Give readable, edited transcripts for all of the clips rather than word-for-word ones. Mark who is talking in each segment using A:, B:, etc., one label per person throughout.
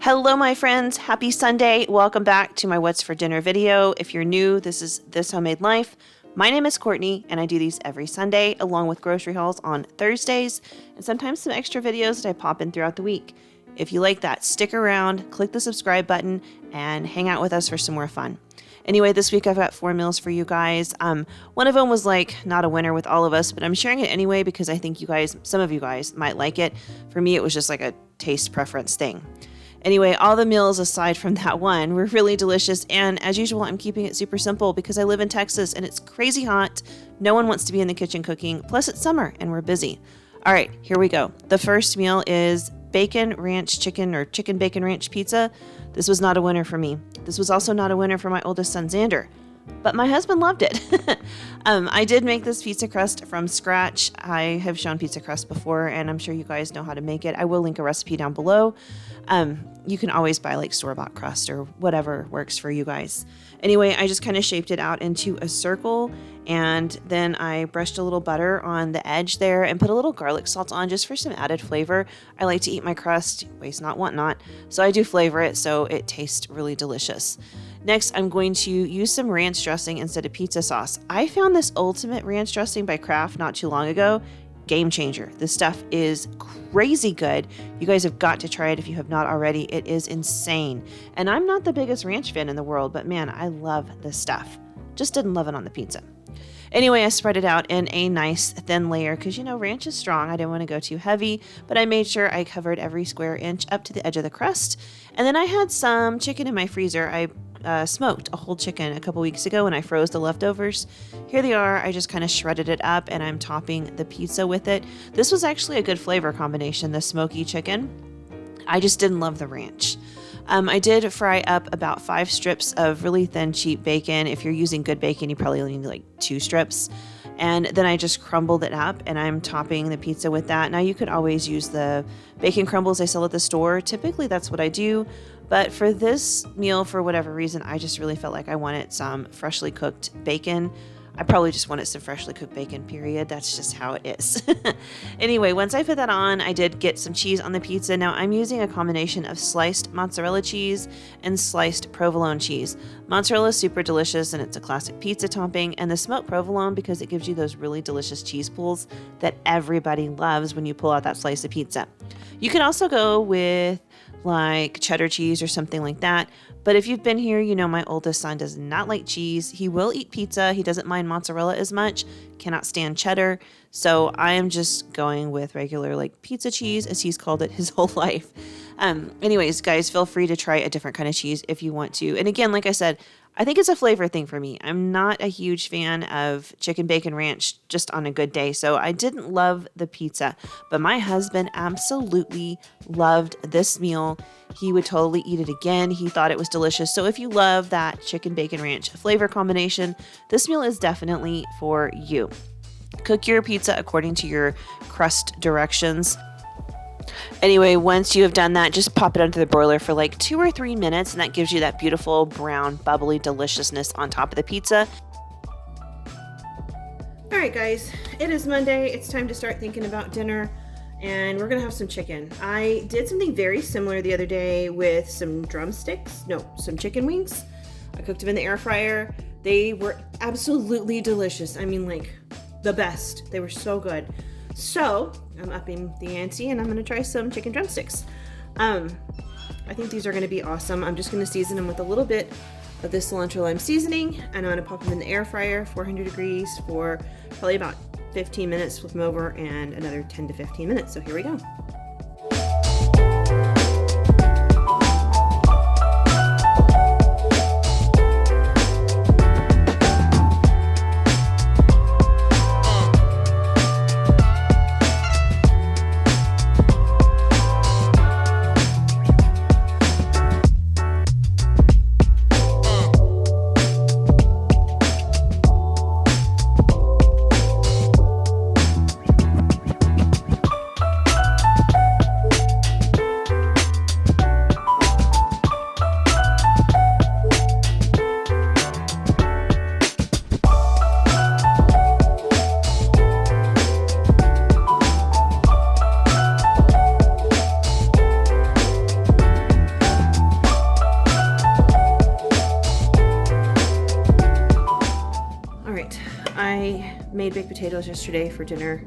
A: Hello, my friends. Happy Sunday. Welcome back to my What's for Dinner video. If you're new, this is This Homemade Life. My name is Courtney, and I do these every Sunday, along with grocery hauls on Thursdays, and sometimes some extra videos that I pop in throughout the week. If you like that, stick around, click the subscribe button, and hang out with us for some more fun. Anyway, this week I've got 4 meals for you guys. One of them was like not a winner with all of us, but I'm sharing it anyway because I think some of you guys might like it. For me, it was just like a taste preference thing. Anyway, all the meals aside from that one were really delicious, and as usual, I'm keeping it super simple because I live in Texas and it's crazy hot. No one wants to be in the kitchen cooking, plus it's summer and we're busy. All right, here we go. The first meal is bacon ranch chicken or chicken bacon ranch pizza. This was not a winner for me. This was also not a winner for my oldest son, Xander, but my husband loved it. I did make this pizza crust from scratch. I have shown pizza crust before, and I'm sure you guys know how to make it. I will link a recipe down below. You can always buy like store-bought crust or whatever works for you guys. Anyway, I just kind of shaped it out into a circle, and then I brushed a little butter on the edge there and put a little garlic salt on just for some added flavor. I like to eat my crust, waste not, want not, so I do flavor it so it tastes really delicious. Next, I'm going to use some ranch dressing instead of pizza sauce. I found this ultimate ranch dressing by Kraft not too long ago. Game changer. This stuff is crazy good. You guys have got to try it if you have not already. It is insane. And I'm not the biggest ranch fan in the world, but man, I love this stuff. Just didn't love it on the pizza. Anyway, I spread it out in a nice thin layer because, ranch is strong. I didn't want to go too heavy, but I made sure I covered every square inch up to the edge of the crust. And then I had some chicken in my freezer. I smoked a whole chicken a couple weeks ago and I froze the leftovers. Here they are. I just kind of shredded it up and I'm topping the pizza with it. This was actually a good flavor combination, the smoky chicken. I just didn't love the ranch. I did fry up about 5 strips of really thin, cheap bacon. If you're using good bacon, you probably only need like 2 strips. And then I just crumbled it up and I'm topping the pizza with that. Now you could always use the bacon crumbles they sell at the store. Typically that's what I do. But for this meal, for whatever reason, I just really felt like I wanted some freshly cooked bacon. I probably just wanted some freshly cooked bacon, period. That's just how it is. Anyway, once I put that on, I did get some cheese on the pizza. Now I'm using a combination of sliced mozzarella cheese and sliced provolone cheese. Mozzarella is super delicious and it's a classic pizza topping, and the smoked provolone because it gives you those really delicious cheese pulls that everybody loves when you pull out that slice of pizza. You can also go with like cheddar cheese or something like that. But if you've been here, you know my oldest son does not like cheese. He will eat pizza. He doesn't mind mozzarella as much, cannot stand cheddar. So I am just going with regular like pizza cheese, as he's called it his whole life. Anyways, guys, feel free to try a different kind of cheese if you want to. And again, like I said, I think it's a flavor thing for me. I'm not a huge fan of chicken bacon ranch just on a good day, so I didn't love the pizza. But my husband absolutely loved this meal. He would totally eat it again. He thought it was delicious. So if you love that chicken bacon ranch flavor combination, this meal is definitely for you. Cook your pizza according to your crust directions. Anyway, once you have done that, just pop it under the broiler for like 2 or 3 minutes, and that gives you that beautiful brown, bubbly deliciousness on top of the pizza. All right, guys, it is Monday. It's time to start thinking about dinner, and we're gonna have some chicken. I did something very similar the other day with some some chicken wings. I cooked them in the air fryer. They were absolutely delicious. I mean, like the best. They were so good. So I'm upping the ante and I'm going to try some chicken drumsticks. I think these are going to be awesome. I'm just going to season them with a little bit of this cilantro lime seasoning, and I'm going to pop them in the air fryer, 400 degrees for probably about 15 minutes, flip them over, and another 10 to 15 minutes. So here we go. I made baked potatoes yesterday for dinner,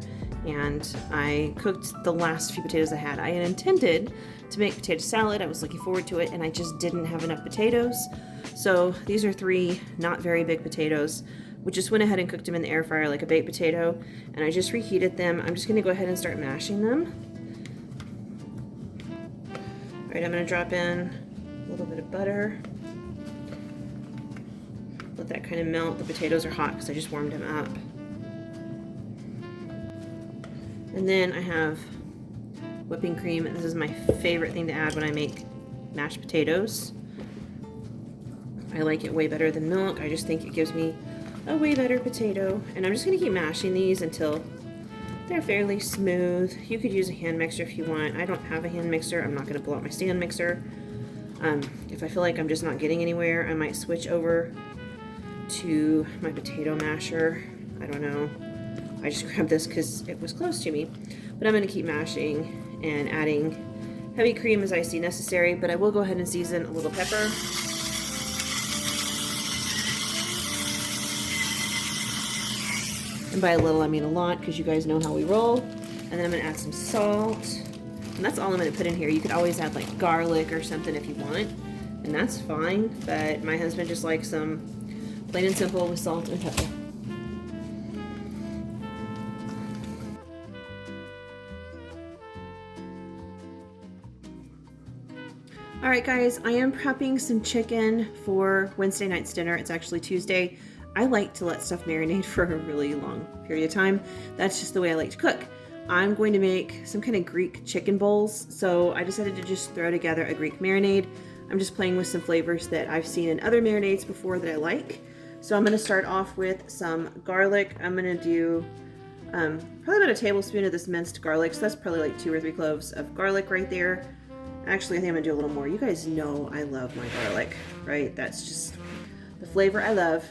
A: and I cooked the last few potatoes I had. I had intended to make potato salad. I was looking forward to it, and I just didn't have enough potatoes. So these are 3 not very big potatoes. We just went ahead and cooked them in the air fryer like a baked potato, and I just reheated them. I'm just gonna go ahead and start mashing them. All right, I'm gonna drop in a little bit of butter. Let that kind of melt. The potatoes are hot because I just warmed them up. And then I have whipping cream. This is my favorite thing to add when I make mashed potatoes. I like it way better than milk. I just think it gives me a way better potato. And I'm just gonna keep mashing these until they're fairly smooth. You could use a hand mixer if you want. I don't have a hand mixer. I'm not gonna blow out my stand mixer. If I feel like I'm just not getting anywhere, I might switch over to my potato masher. I don't know. I just grabbed this because it was close to me. But I'm gonna keep mashing and adding heavy cream as I see necessary, but I will go ahead and season a little pepper. And by a little, I mean a lot, because you guys know how we roll. And then I'm gonna add some salt. And that's all I'm gonna put in here. You could always add like garlic or something if you want, and that's fine. But my husband just likes some plain and simple with salt and pepper. All right, guys, I am prepping some chicken for Wednesday night's dinner. It's actually Tuesday. I like to let stuff marinate for a really long period of time. That's just the way I like to cook. I'm going to make some kind of Greek chicken bowls, so I decided to just throw together a Greek marinade. I'm just playing with some flavors that I've seen in other marinades before that I like. So I'm going to start off with some garlic. I'm going to do probably about a tablespoon of this minced garlic, so that's probably like 2 or 3 cloves of garlic right there. Actually, I think I'm going to do a little more. You guys know I love my garlic, right? That's just the flavor I love.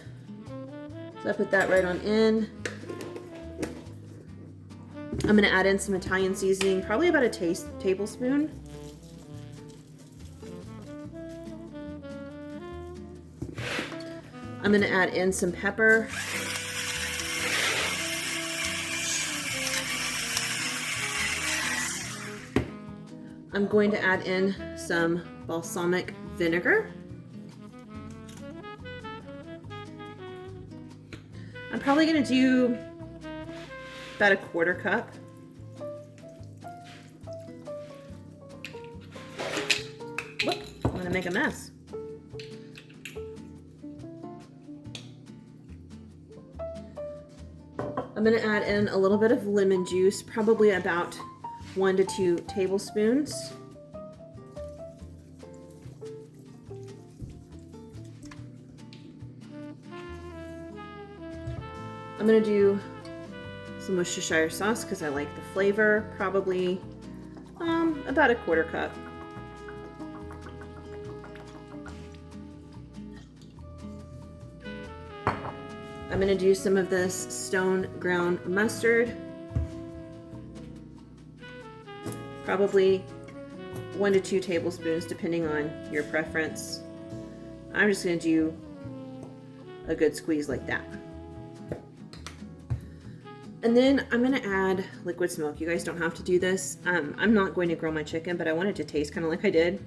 A: So I put that right on in. I'm going to add in some Italian seasoning, probably about a tablespoon. I'm going to add in some pepper. I'm going to add in some balsamic vinegar. I'm probably going to do about a 1/4 cup. Whoop, I'm going to make a mess. I'm going to add in a little bit of lemon juice, probably about 1 to 2 tablespoons. I'm going to do some Worcestershire sauce because I like the flavor, probably about a 1/4 cup. I'm going to do some of this stone ground mustard, probably 1 to 2 tablespoons depending on your preference. I'm just going to do a good squeeze like that. And then I'm going to add liquid smoke. You guys don't have to do this. I'm not going to grill my chicken, but I want it to taste kind of like I did.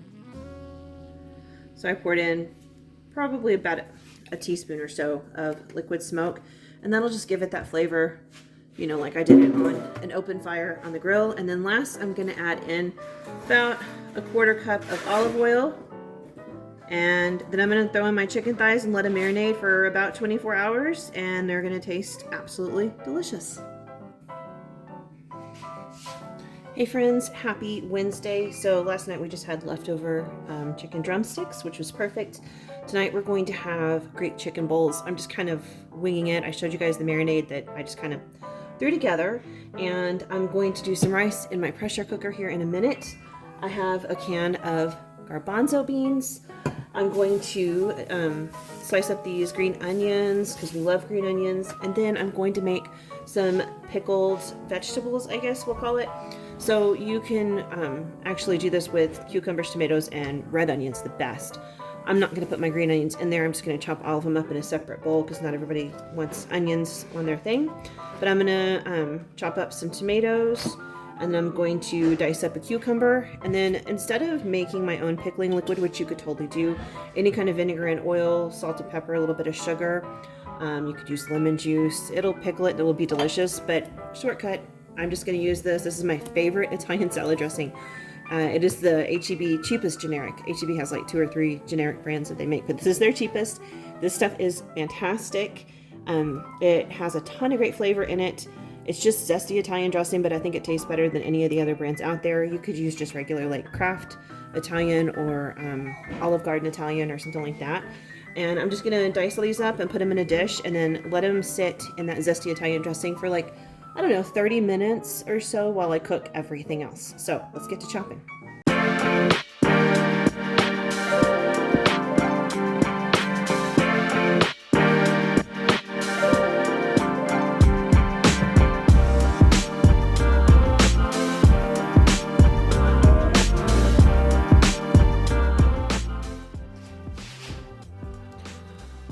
A: So I poured in probably about a teaspoon or so of liquid smoke, and that'll just give it that flavor, you know, like I did it on an open fire on the grill. And then last, I'm going to add in about a 1/4 cup of olive oil, and then I'm going to throw in my chicken thighs and let them marinate for about 24 hours, and they're going to taste absolutely delicious. Hey friends, happy Wednesday. So last night we just had leftover chicken drumsticks, which was perfect. Tonight we're going to have Greek chicken bowls. I'm just kind of winging it. I showed you guys the marinade that I just kind of threw together, and I'm going to do some rice in my pressure cooker here in a minute. I have a can of garbanzo beans. I'm going to slice up these green onions because we love green onions, and then I'm going to make some pickled vegetables, I guess we'll call it. So you can actually do this with cucumbers, tomatoes, and red onions, the best. I'm not going to put my green onions in there. I'm just going to chop all of them up in a separate bowl because not everybody wants onions on their thing. But I'm going to chop up some tomatoes, and then I'm going to dice up a cucumber. And then instead of making my own pickling liquid, which you could totally do, any kind of vinegar and oil, salt and pepper, a little bit of sugar, you could use lemon juice. It'll pickle it. It will be delicious. But shortcut, I'm just going to use this. This is my favorite Italian salad dressing. It is the H-E-B cheapest generic. H-E-B has like 2 or 3 generic brands that they make, but this is their cheapest. This stuff is fantastic. It has a ton of great flavor in it. It's just zesty Italian dressing, but I think it tastes better than any of the other brands out there. You could use just regular like Kraft Italian or Olive Garden Italian or something like that. And I'm just gonna dice all these up and put them in a dish and then let them sit in that zesty Italian dressing for like, I don't know, 30 minutes or so while I cook everything else. So let's get to chopping.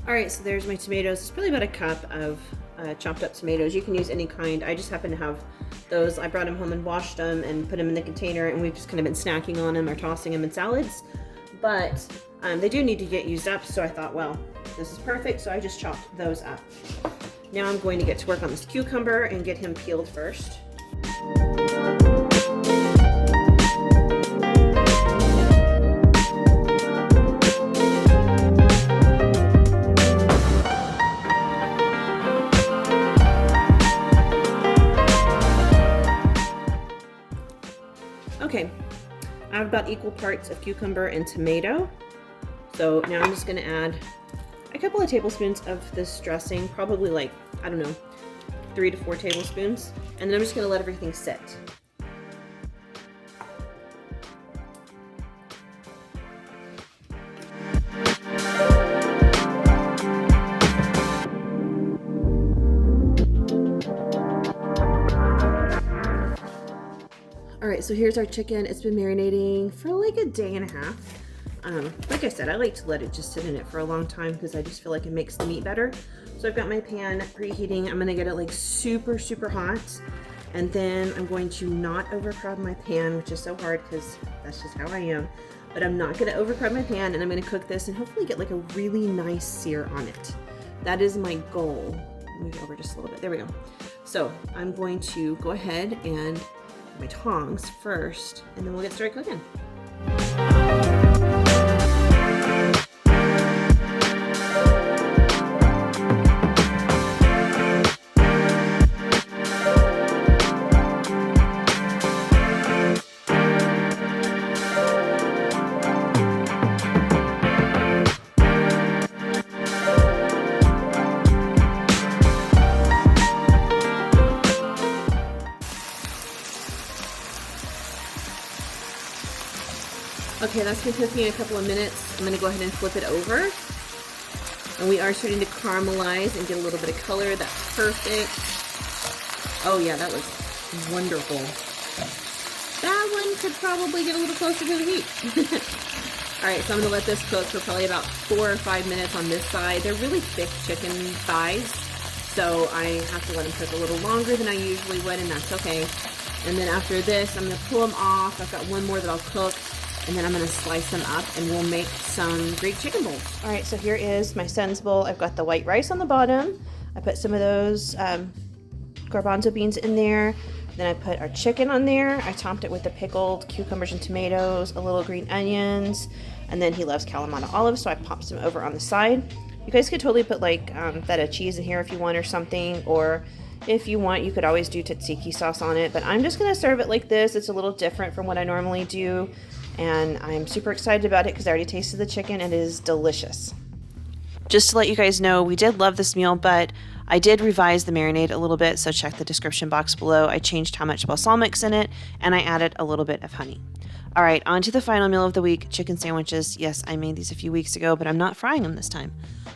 A: All right, so there's my tomatoes. It's probably about a cup of chopped up tomatoes. You can use any kind. I just happen to have those. I brought them home and washed them and put them in the container, and we've just kind of been snacking on them or tossing them in salads. But they do need to get used up, so I thought, well, this is perfect, so I just chopped those up. Now I'm going to get to work on this cucumber and get him peeled first. Okay, I have about equal parts of cucumber and tomato. So now I'm just going to add a couple of tablespoons of this dressing, probably like, I don't know, 3 to 4 tablespoons. And then I'm just going to let everything sit. All right, so here's our chicken. It's been marinating for like a day and a half. Like I said, I like to let it just sit in it for a long time because I just feel like it makes the meat better. So I've got my pan preheating. I'm gonna get it like super, super hot. And then I'm going to not overcrowd my pan, which is so hard because that's just how I am. But I'm not gonna overcrowd my pan, and I'm gonna cook this and hopefully get like a really nice sear on it. That is my goal. Move it over just a little bit, there we go. So I'm going to go ahead and my tongs first, and then we'll get started cooking. Okay, that's been cooking a couple of minutes. I'm gonna go ahead and flip it over. And we are starting to caramelize and get a little bit of color. That's perfect. Oh yeah, that was wonderful. That one could probably get a little closer to the heat. All right, so I'm gonna let this cook for probably about 4 or 5 minutes on this side. They're really thick chicken thighs, so I have to let them cook a little longer than I usually would, and that's okay. And then after this, I'm gonna pull them off. I've got one more that I'll cook, and then I'm gonna slice them up and we'll make some Greek chicken bowls. All right, so here is my son's bowl. I've got the white rice on the bottom. I put some of those garbanzo beans in there. Then I put our chicken on there. I topped it with the pickled cucumbers and tomatoes, a little green onions, and then he loves Kalamata olives, so I popped some over on the side. You guys could totally put like feta cheese in here if you want or something, or if you want, you could always do tzatziki sauce on it, but I'm just gonna serve it like this. It's a little different from what I normally do, and I'm super excited about it because I already tasted the chicken and it is delicious. Just to let you guys know, we did love this meal, but I did revise the marinade a little bit, so check the description box below. I changed how much balsamics in it, and I added a little bit of honey. All right, on to the final meal of the week, chicken sandwiches. Yes, I made these a few weeks ago, but I'm not frying them this time.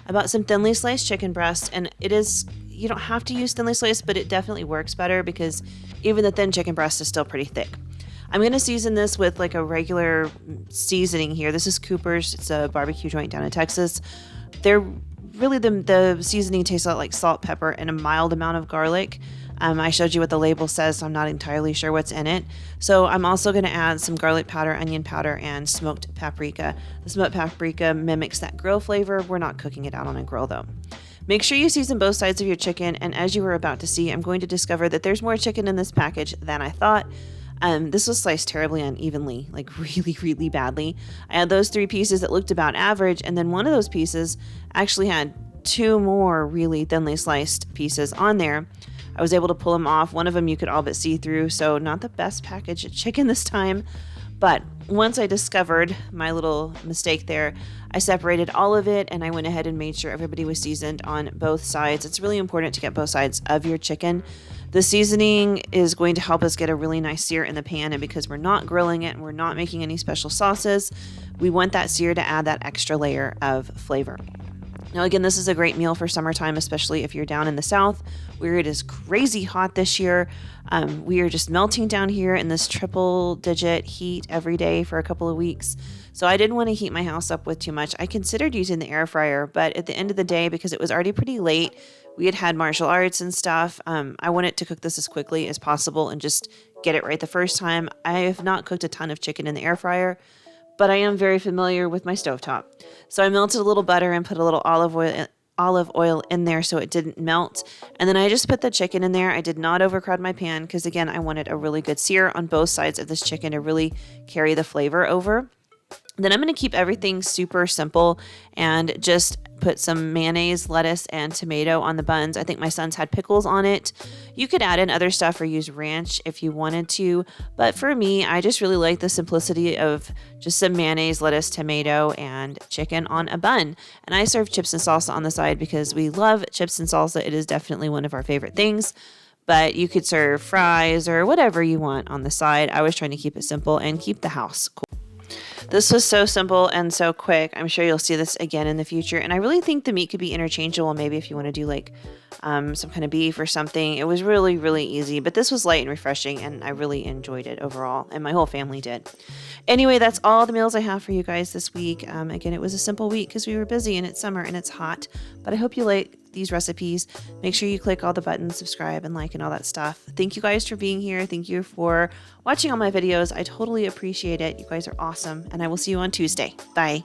A: I bought some thinly sliced chicken breast, and it is, you don't have to use thinly sliced, but it definitely works better because even the thin chicken breast is still pretty thick. I'm going to season this with like a regular seasoning here. This is Cooper's. It's a barbecue joint down in Texas. They're really, the seasoning tastes a lot like salt, pepper, and a mild amount of garlic. I showed you what the label says, so I'm not entirely sure what's in it. So I'm also going to add some garlic powder, onion powder, and smoked paprika. The smoked paprika mimics that grill flavor. We're not cooking it out on a grill though. Make sure you season both sides of your chicken, and as you were about to see, I'm going to discover that there's more chicken in this package than I thought. This was sliced terribly unevenly, like really, really badly. I had those 3 pieces that looked about average, and then one of those pieces actually had 2 more really thinly sliced pieces on there. I was able to pull them off. One of them you could all but see through, so not the best package of chicken this time. But once I discovered my little mistake there, I separated all of it and I went ahead and made sure everybody was seasoned on both sides. It's really important to get both sides of your chicken. The seasoning is going to help us get a really nice sear in the pan, and because we're not grilling it and we're not making any special sauces, we want that sear to add that extra layer of flavor. Now, again, this is a great meal for summertime, especially if you're down in the South where it is crazy hot this year. We are just melting down here in this triple-digit heat every day for a couple of weeks. So I didn't want to heat my house up with too much. I considered using the air fryer, but at the end of the day, because it was already pretty late, we had martial arts and stuff. I wanted to cook this as quickly as possible and just get it right the first time. I have not cooked a ton of chicken in the air fryer, but I am very familiar with my stovetop. So I melted a little butter and put a little olive oil in there so it didn't melt. And then I just put the chicken in there. I did not overcrowd my pan because, again, I wanted a really good sear on both sides of this chicken to really carry the flavor over. Then I'm going to keep everything super simple and just put some mayonnaise, lettuce, and tomato on the buns. I think my son's had pickles on it. You could add in other stuff or use ranch if you wanted to. But for me, I just really like the simplicity of just some mayonnaise, lettuce, tomato, and chicken on a bun. And I serve chips and salsa on the side because we love chips and salsa. It is definitely one of our favorite things. But you could serve fries or whatever you want on the side. I was trying to keep it simple and keep the house cool. This was so simple and so quick. I'm sure you'll see this again in the future. And I really think the meat could be interchangeable. Maybe if you want to do like some kind of beef or something. It was really, really easy. But this was light and refreshing, and I really enjoyed it overall. And my whole family did. Anyway, that's all the meals I have for you guys this week. Again, it was a simple week because we were busy and it's summer and it's hot. But I hope you like these recipes. Make sure you click all the buttons, subscribe, and like, and all that stuff. Thank you guys for being here. Thank you for watching all my videos. I totally appreciate it. You guys are awesome. And I will see you on Tuesday. Bye.